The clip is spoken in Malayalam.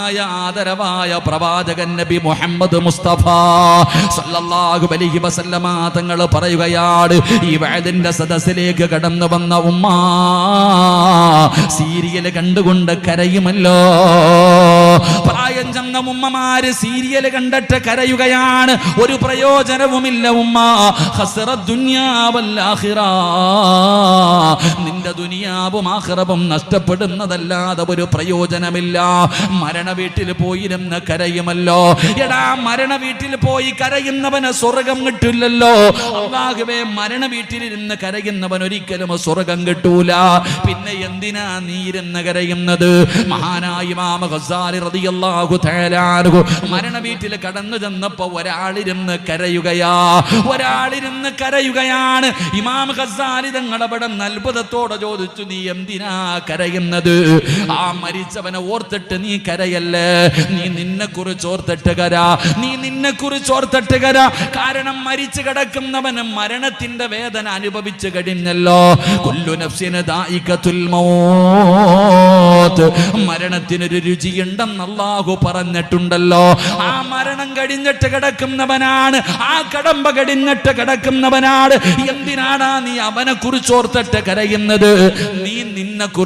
മഹാനായ ആദരവായ പ്രവാചകൻ നബി മുഹമ്മദ് മുസ്തഫ സല്ലല്ലാഹു അലൈഹി വസല്ലമ തങ്ങൾ പറയുകയാണ്, ഈ വഅദിന്റെ സദസ്സിലേക്ക് കടന്നു വന്ന ഉമ്മ സീരിയൽ കണ്ടുകൊണ്ട് കരയുമല്ലോ. പ്രായം ചെന്ന ഉമ്മമാര് സീരിയൽ കണ്ടിട്ട് കരയുകയാണ്. ഒരു പ്രയോജനവുമില്ല ഉമ്മ. ഖസറത് ദുനിയാ വൽ ആഖിറ, നിന്റെ ദുനിയാവും ആഖിറവും നഷ്ടപ്പെടുന്നതല്ലാതെ ഒരു പ്രയോജനമില്ല. മരണ വീട്ടിൽ പോയിരുന്ന് കരയുമല്ലോ. എടാ, മരണ വീട്ടിൽ പോയി കരയുന്നവന് സ്വർഗം കിട്ടില്ലല്ലോ. അല്ലാഹുവേ, മരണ വീട്ടിലിരുന്ന് കരയുന്നവൻ ഒരിക്കലും സ്വർഗം കിട്ടൂല. പിന്നെ എന്തിനാ നീ ഇരുന്ന് കരയുന്നത്? മഹാനായ ഇമാം ഗസാലി റളിയല്ലാഹു തആല അൻഹു മരണ വീട്ടിൽ കടന്നു ചെന്നപ്പോ ഒരാളിരുന്ന് കരയുകയാണ്. ഇമാം ഗസാലി തങ്ങളവിടെ അത്ഭുതത്തോടെ ചോദിച്ചു, നീ എന്തിനാ കരയുന്നത്? ആ മരിച്ചവനെ ഓർത്തിട്ട് നീ കരയല്ലേ, നീ നിന്നെ കുറിച്ച് ഓർത്തിട്ട് കര. കാരണം മരിച്ചു കിടക്കുന്നവന് മരണത്തിന്റെ വേദന അനുഭവിച്ചു കഴിഞ്ഞല്ലോ. കുല്ലു നഫ്സിൻ ദായിഖത്തുൽ മൗത്ത്, മരണത്തിനൊരു രുചിയുണ്ടെന്ന് അല്ലാഹു പറഞ്ഞിട്ടുണ്ടല്ലോ. ആ മരണം കഴിഞ്ഞിട്ട് കിടക്കുന്നവനാണ്, ആ കടമ്പ കഴിഞ്ഞിട്ട് കിടക്കുന്നവനാണ്. എന്തിനാണ് നീ അവനെ കുറിച്ച് ഓർത്തിട്ട് കരയുന്നത്? നീ നിന്നെ കുറിച്ച്